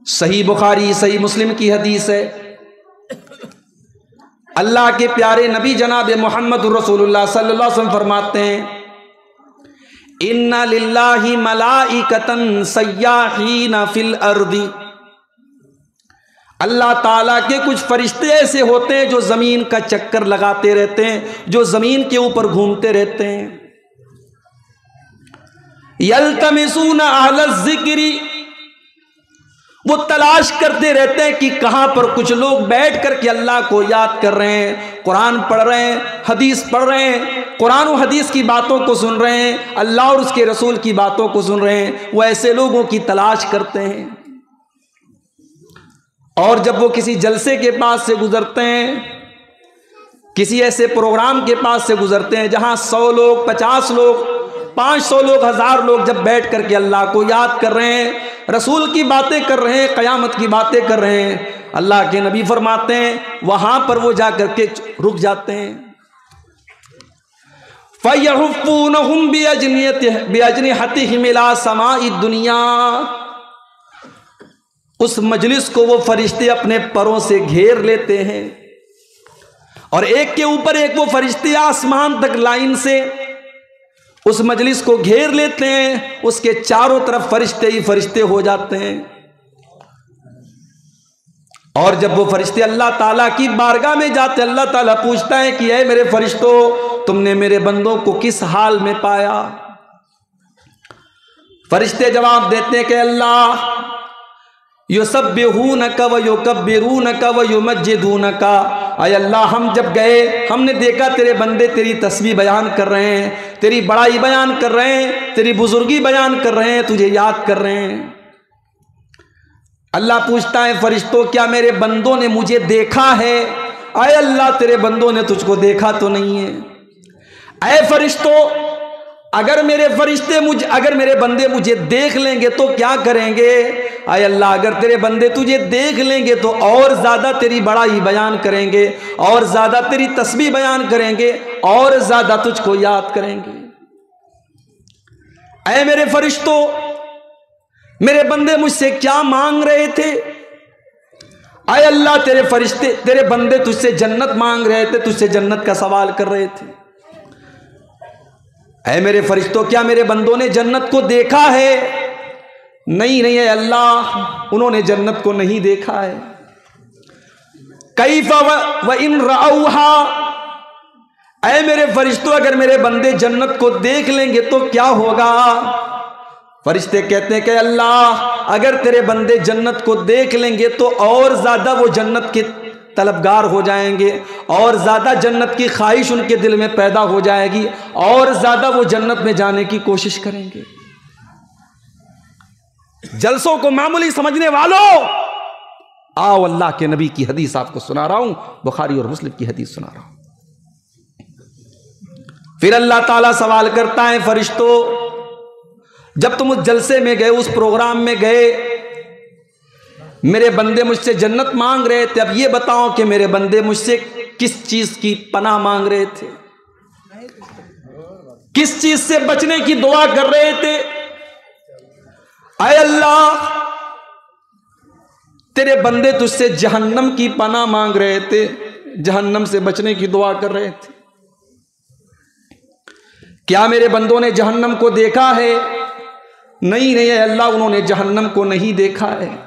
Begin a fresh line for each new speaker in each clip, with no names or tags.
सही बुखारी सही मुस्लिम की हदीस है। अल्लाह के प्यारे नबी जनाब मोहम्मद रसूलुल्लाह सल्लल्लाहु अलैहि वसल्लम फरमाते हैं, इन्ना लिल्लाहि मलाइकतन सय्याहीना फिल अर्दी, अल्लाह ताला के कुछ फरिश्ते ऐसे होते हैं जो जमीन का चक्कर लगाते रहते हैं, जो जमीन के ऊपर घूमते रहते हैं। यल्तमिसूना अहलल ज़िक्री, वो तलाश करते रहते हैं कि कहां पर कुछ लोग बैठ कर के अल्लाह को याद कर रहे हैं, कुरान पढ़ रहे हैं, हदीस पढ़ रहे हैं, कुरान और हदीस की बातों को सुन रहे हैं, अल्लाह और उसके रसूल की बातों को सुन रहे हैं। वो ऐसे लोगों की तलाश करते हैं। और जब वो किसी जलसे के पास से गुजरते हैं, किसी ऐसे प्रोग्राम के पास से गुजरते हैं जहां 100 लोग, 50 लोग, 500 लोग, 1000 लोग जब बैठ करके अल्लाह को याद कर रहे हैं, रसूल की बातें कर रहे हैं, क़यामत की बातें कर रहे हैं, अल्लाह के नबी फरमाते हैं वहां पर वो जा करके रुक जाते हैं। फयहुफ़ूनहुम बिअजनिहतिहिम इला समाई दुनिया, उस मजलिस को वो फरिश्ते अपने परों से घेर लेते हैं और एक के ऊपर एक वो फरिश्ते आसमान तक लाइन से उस मजलिस को घेर लेते हैं। उसके चारों तरफ फरिश्ते ही फरिश्ते हो जाते हैं। और जब वो फरिश्ते अल्लाह ताला की बारगाह में जाते, अल्लाह ताला पूछता है कि ऐ मेरे फरिश्तों, तुमने मेरे बंदों को किस हाल में पाया? फरिश्ते जवाब देते हैं कि अल्लाह, युसब्बिहूनका व युकब्बिरूनका व युमज्जिदूनका, आय अल्लाह हम जब गए हमने देखा तेरे बंदे तेरी तस्बीह बयान कर रहे हैं, तेरी बड़ाई बयान कर रहे हैं, तेरी बुजुर्गी बयान कर रहे हैं, तुझे याद कर रहे हैं। अल्लाह पूछता है फरिश्तों, क्या मेरे बंदों ने मुझे देखा है? आय अल्लाह तेरे बंदों ने तुझको देखा तो नहीं है। आए फरिश्तों, अगर मेरे बंदे मुझे देख लेंगे तो क्या करेंगे? आय अल्लाह अगर तेरे बंदे तुझे देख लेंगे तो और ज्यादा तेरी बड़ाई बयान करेंगे, और ज्यादा तेरी तस्बीह बयान करेंगे, और ज्यादा तुझको याद करेंगे। ऐ मेरे फरिश्तों, मेरे बंदे मुझसे क्या मांग रहे थे? आय अल्लाह तेरे बंदे तुझसे जन्नत मांग रहे थे, तुझसे जन्नत का सवाल कर रहे थे। ऐ मेरे फरिश्तों, क्या मेरे बंदों ने जन्नत को देखा है? नहीं है अल्लाह, उन्होंने जन्नत को नहीं देखा है। कैफ़ व इन रअऊहा, ऐ मेरे फरिश्तों अगर मेरे बंदे जन्नत को देख लेंगे तो क्या होगा? फरिश्ते कहते हैं कि अल्लाह अगर तेरे बंदे जन्नत को देख लेंगे तो और ज्यादा वो जन्नत के तलबगार हो जाएंगे, और ज्यादा जन्नत की ख्वाहिश उनके दिल में पैदा हो जाएगी, और ज्यादा वो जन्नत में जाने की कोशिश करेंगे। जलसों को मामूली समझने वालों, आओ अल्लाह के नबी की हदीस आपको सुना रहा हूं, बुखारी और मुस्लिम की हदीस सुना रहा हूं। फिर अल्लाह ताला सवाल करता है फरिश्तों, जब तुम उस जलसे में गए, उस प्रोग्राम में गए, मेरे बंदे मुझसे जन्नत मांग रहे थे, अब ये बताओ कि मेरे बंदे मुझसे किस चीज की पनाह मांग रहे थे, किस चीज से बचने की दुआ कर रहे थे? आय अल्लाह तेरे बंदे तुझसे जहन्नम की पनाह मांग रहे थे, जहन्नम से बचने की दुआ कर रहे थे। क्या मेरे बंदों ने जहन्नम को देखा है? नहीं है अल्लाह, उन्होंने जहन्नम को नहीं देखा है।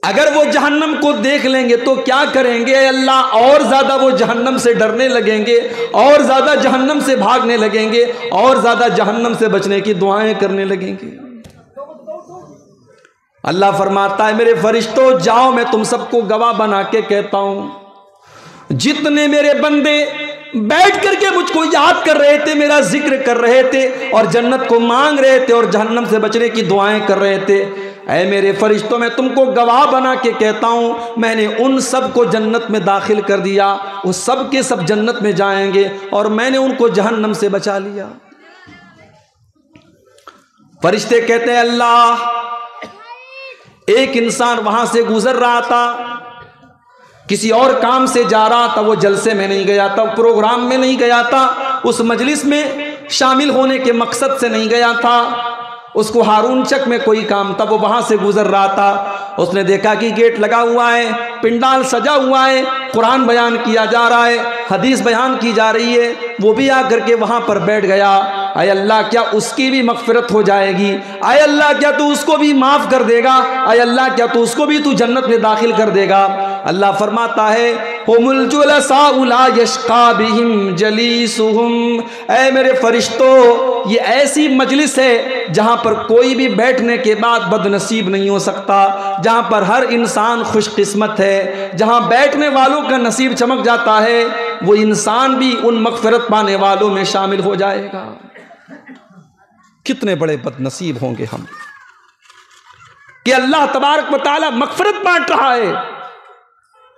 अगर वो जहन्नम को देख लेंगे तो क्या करेंगे अल्लाह? और ज्यादा वो जहन्नम से डरने लगेंगे, और ज्यादा जहन्नम से भागने लगेंगे, और ज्यादा जहन्नम से बचने की दुआएं करने लगेंगे। अल्लाह फरमाता है मेरे फरिश्तों जाओ, मैं तुम सबको गवाह बना के कहता हूं, जितने मेरे बंदे बैठ करके मुझको याद कर रहे थे, मेरा जिक्र कर रहे थे, और जन्नत को मांग रहे थे, और जहन्नम से बचने की दुआएं कर रहे थे, ऐ मेरे फरिश्तों मैं तुमको गवाह बना के कहता हूं, मैंने उन सब को जन्नत में दाखिल कर दिया, वो सब के सब जन्नत में जाएंगे, और मैंने उनको जहन्नम से बचा लिया। फरिश्ते कहते हैं अल्लाह एक इंसान वहां से गुजर रहा था, किसी और काम से जा रहा था, वो जलसे में नहीं गया था, प्रोग्राम में नहीं गया था, उस मजलिस में शामिल होने के मकसद से नहीं गया था, उसको हारून चक में कोई काम था, वो वहां से गुजर रहा था। उसने देखा कि गेट लगा हुआ है, पिंडाल सजा हुआ है, कुरान बयान किया जा रहा है, हदीस बयान की जा रही है। वो भी आकर के वहां पर बैठ गया। आय अल्लाह, क्या उसकी भी मगफिरत हो जाएगी? आय अल्लाह, क्या तू उसको भी माफ कर देगा? आय अल्लाह, क्या तू उसको भी तू जन्नत में दाखिल कर देगा? अल्लाह फरमाता है, हुमुल जुलसाउ ला यश्का बिहिम जलीसुहुम। ऐ मेरे फरिश्तों, ये ऐसी मजलिस है जहां पर कोई भी बैठने के बाद बदनसीब नहीं हो सकता, जहां पर हर इंसान खुशकिस्मत है, जहां बैठने वालों का नसीब चमक जाता है, वो इंसान भी उन मगफिरत पाने वालों में शामिल हो जाएगा। कितने बड़े बदनसीब होंगे हम कि अल्लाह तबारक व तआला मगफिरत बांट रहा है।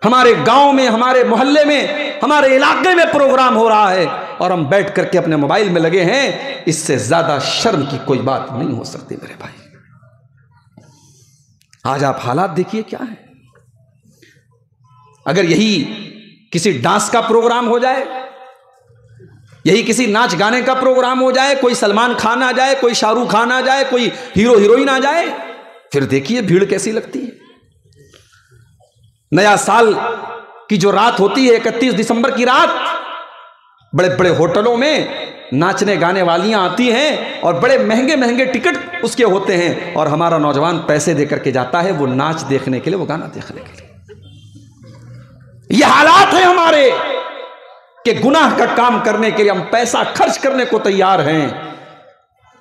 हमारे गांव में, हमारे मोहल्ले में, हमारे इलाके में प्रोग्राम हो रहा है और हम बैठ करके अपने मोबाइल में लगे हैं। इससे ज्यादा शर्म की कोई बात नहीं हो सकती मेरे भाई। आज आप हालात देखिए क्या है। अगर यही किसी डांस का प्रोग्राम हो जाए, यही किसी नाच गाने का प्रोग्राम हो जाए, कोई सलमान खान आ जाए, कोई शाहरुख खान आ जाए, कोई हीरो हीरोइन आ जाए, फिर देखिए भीड़ कैसी लगती है। नया साल की जो रात होती है, 31 दिसंबर की रात, बड़े बड़े होटलों में नाचने गाने वालियां आती हैं और बड़े महंगे महंगे टिकट उसके होते हैं, और हमारा नौजवान पैसे देकर के जाता है वो नाच देखने के लिए, वो गाना देखने के लिए। ये हालात है हमारे कि गुनाह का काम करने के लिए हम पैसा खर्च करने को तैयार हैं,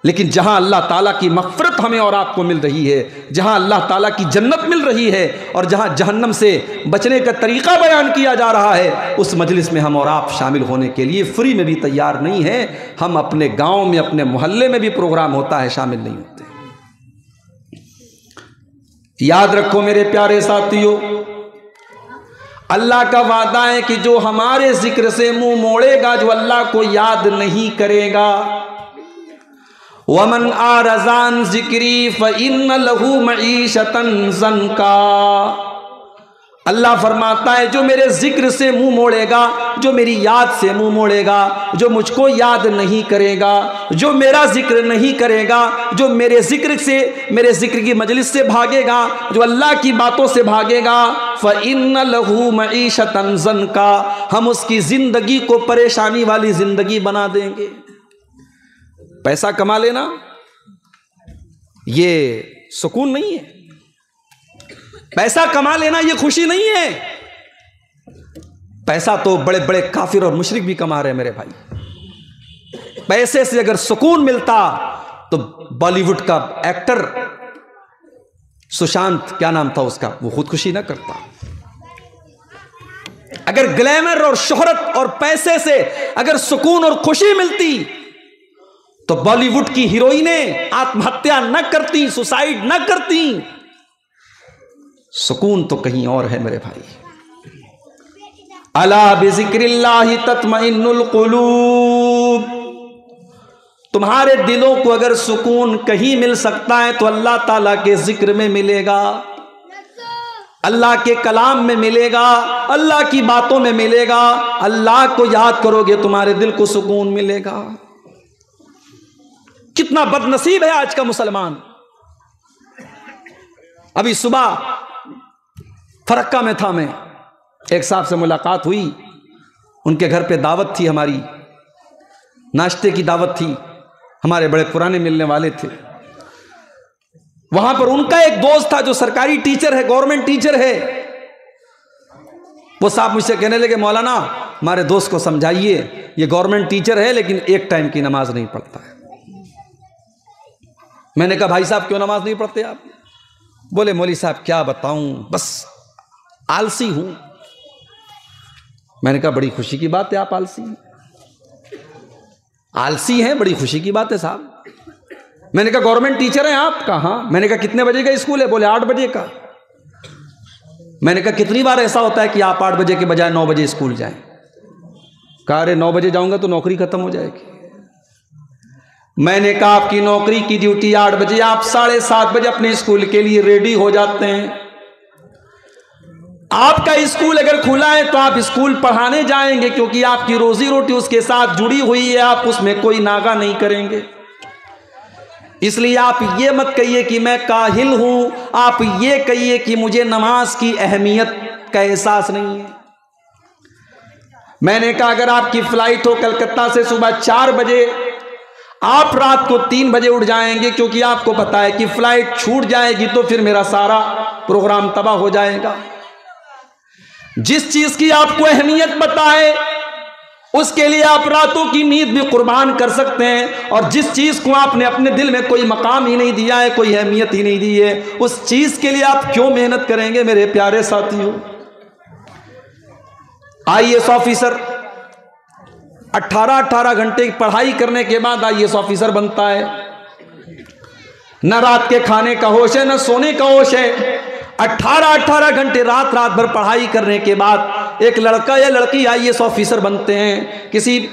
लेकिन जहां अल्लाह ताला की मग़फ़िरत हमें और आपको मिल रही है, जहां अल्लाह ताला की जन्नत मिल रही है और जहां जहन्नम से बचने का तरीका बयान किया जा रहा है, उस मजलिस में हम और आप शामिल होने के लिए फ्री में भी तैयार नहीं हैं। हम अपने गांव में, अपने मोहल्ले में भी प्रोग्राम होता है, शामिल नहीं होते। याद रखो मेरे प्यारे साथियों, अल्लाह का वादा है कि जो हमारे जिक्र से मुंह मोड़ेगा, जो अल्लाह को याद नहीं करेगा, वमन आरज़ान जिक्री फ़इन्न लहू मईशतन ज़न्का। अल्लाह फरमाता है जो मेरे जिक्र से मुंह मोड़ेगा, जो मेरी याद से मुंह मोड़ेगा, जो मुझको याद नहीं करेगा, जो मेरा जिक्र नहीं करेगा, जो मेरे जिक्र की मजलिस से भागेगा, जो अल्लाह की बातों से भागेगा, फ़इन्न लहू मईशतन ज़न्का, हम उसकी जिंदगी को परेशानी वाली जिंदगी बना देंगे। पैसा कमा लेना ये सुकून नहीं है, पैसा कमा लेना ये खुशी नहीं है। पैसा तो बड़े बड़े काफिर और मुशरिक भी कमा रहे हैं मेरे भाई। पैसे से अगर सुकून मिलता तो बॉलीवुड का एक्टर सुशांत, क्या नाम था उसका, वो खुदकुशी ना करता। अगर ग्लैमर और शोहरत और पैसे से अगर सुकून और खुशी मिलती तो बॉलीवुड की हीरोइनें आत्महत्या न करती, सुसाइड न करती। सुकून तो कहीं और है मेरे भाई। अला बिज़िक्रिल्लाहि तत्मइन्नुल क़ुलूब। तुम्हारे दिलों को अगर सुकून कहीं मिल सकता है तो अल्लाह ताला के जिक्र में मिलेगा, अल्लाह के कलाम में मिलेगा, अल्लाह की बातों में मिलेगा। अल्लाह को याद करोगे तुम्हारे दिल को सुकून मिलेगा। कितना बदनसीब है आज का मुसलमान। अभी सुबह फरक्का में था, मैं एक साहब से मुलाकात हुई, उनके घर पे दावत थी, हमारी नाश्ते की दावत थी, हमारे बड़े पुराने मिलने वाले थे। वहां पर उनका एक दोस्त था जो सरकारी टीचर है, गवर्नमेंट टीचर है। वो साहब मुझसे कहने लगे, मौलाना हमारे दोस्त को समझाइए, ये गवर्नमेंट टीचर है लेकिन एक टाइम की नमाज नहीं पढ़ता है। मैंने कहा भाई साहब क्यों नमाज नहीं पढ़ते आप? बोले मौली साहब क्या बताऊं, बस आलसी हूं। मैंने कहा बड़ी खुशी की बात है, आप आलसी हैं। आलसी हैं, बड़ी खुशी की बात है साहब। मैंने कहा गवर्नमेंट टीचर हैं आप? कहा हाँ। मैंने कहा कितने बजे का स्कूल है? बोले 8 बजे का। मैंने कहा कितनी बार ऐसा होता है कि आप 8 बजे के बजाय 9 बजे स्कूल जाएं? कहा अरे 9 बजे जाऊंगा तो नौकरी खत्म हो जाएगी। मैंने कहा आपकी नौकरी की ड्यूटी 8 बजे, आप 7:30 बजे अपने स्कूल के लिए रेडी हो जाते हैं। आपका स्कूल अगर खुला है तो आप स्कूल पढ़ाने जाएंगे, क्योंकि आपकी रोजी रोटी उसके साथ जुड़ी हुई है, आप उसमें कोई नागा नहीं करेंगे। इसलिए आप ये मत कहिए कि मैं काहिल हूं, आप ये कहिए कि मुझे नमाज की अहमियत का एहसास नहीं है। मैंने कहा अगर आपकी फ्लाइट हो कलकत्ता से सुबह 4 बजे, आप रात को 3 बजे उठ जाएंगे, क्योंकि आपको पता है कि फ्लाइट छूट जाएगी तो फिर मेरा सारा प्रोग्राम तबाह हो जाएगा। जिस चीज की आपको अहमियत पता है उसके लिए आप रातों की नींद भी कुर्बान कर सकते हैं, और जिस चीज को आपने अपने दिल में कोई मकाम ही नहीं दिया है, कोई अहमियत ही नहीं दी है, उस चीज के लिए आप क्यों मेहनत करेंगे मेरे प्यारे साथियों। आईएएस ऑफिसर 18 घंटे की पढ़ाई करने के बाद आईएएस ऑफिसर बनता है। न रात के खाने का होश है, न सोने का होश है। 18 घंटे रात भर पढ़ाई करने के बाद एक लड़का या लड़की आईएएस ऑफिसर बनते हैं, किसी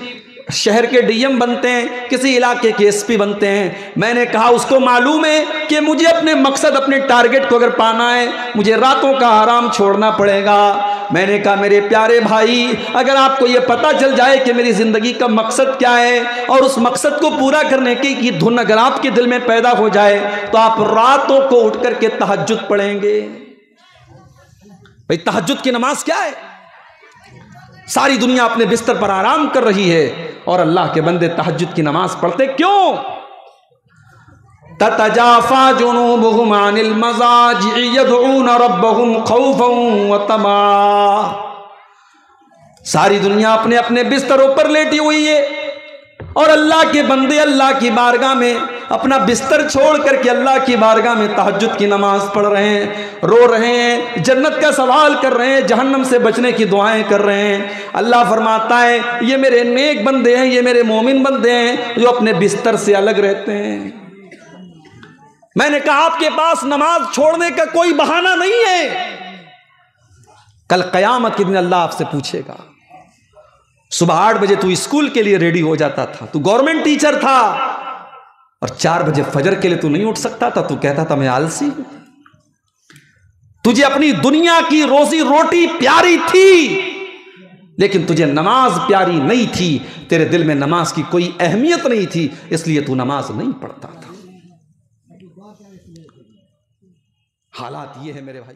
शहर के डीएम बनते हैं, किसी इलाके के एसपी बनते हैं। मैंने कहा उसको मालूम है कि मुझे अपने मकसद, अपने टारगेट को अगर पाना है मुझे रातों का आराम छोड़ना पड़ेगा। मैंने कहा मेरे प्यारे भाई, अगर आपको यह पता चल जाए कि मेरी जिंदगी का मकसद क्या है और उस मकसद को पूरा करने की धुन अगर आपके दिल में पैदा हो जाए तो आप रातों को उठ करके तहज्जुद पढ़ेंगे। भाई तहज्जुद की नमाज क्या है? सारी दुनिया अपने बिस्तर पर आराम कर रही है और अल्लाह के बंदे तहज्जुद की नमाज पढ़ते क्यों? ततजाफा जुनूबुहुम अनिल मज़ाजि'i यदऊना रब्बहुम खौफन व तमा। सारी दुनिया अपने अपने बिस्तरों पर लेटी हुई है और अल्लाह के बंदे अल्लाह की बारगाह में अपना बिस्तर छोड़ करके अल्लाह की बारगाह में तहज्जुद की नमाज पढ़ रहे हैं, रो रहे हैं, जन्नत का सवाल कर रहे हैं, जहन्नम से बचने की दुआएं कर रहे हैं। अल्लाह फरमाता है ये मेरे नेक बंदे हैं, ये मेरे मोमिन बंदे हैं जो अपने बिस्तर से अलग रहते हैं। मैंने कहा आपके पास नमाज छोड़ने का कोई बहाना नहीं है। कल कयामत के दिन अल्लाह आपसे पूछेगा। सुबह 8 बजे तू स्कूल के लिए रेडी हो जाता था, तू गवर्नमेंट टीचर था, और 4 बजे फजर के लिए तू नहीं उठ सकता था, तू कहता था मैं आलसी हूं। तुझे अपनी दुनिया की रोजी रोटी प्यारी थी लेकिन तुझे नमाज प्यारी नहीं थी, तेरे दिल में नमाज की कोई अहमियत नहीं थी, इसलिए तू नमाज नहीं पढ़ता था। हालात ये है मेरे भाई।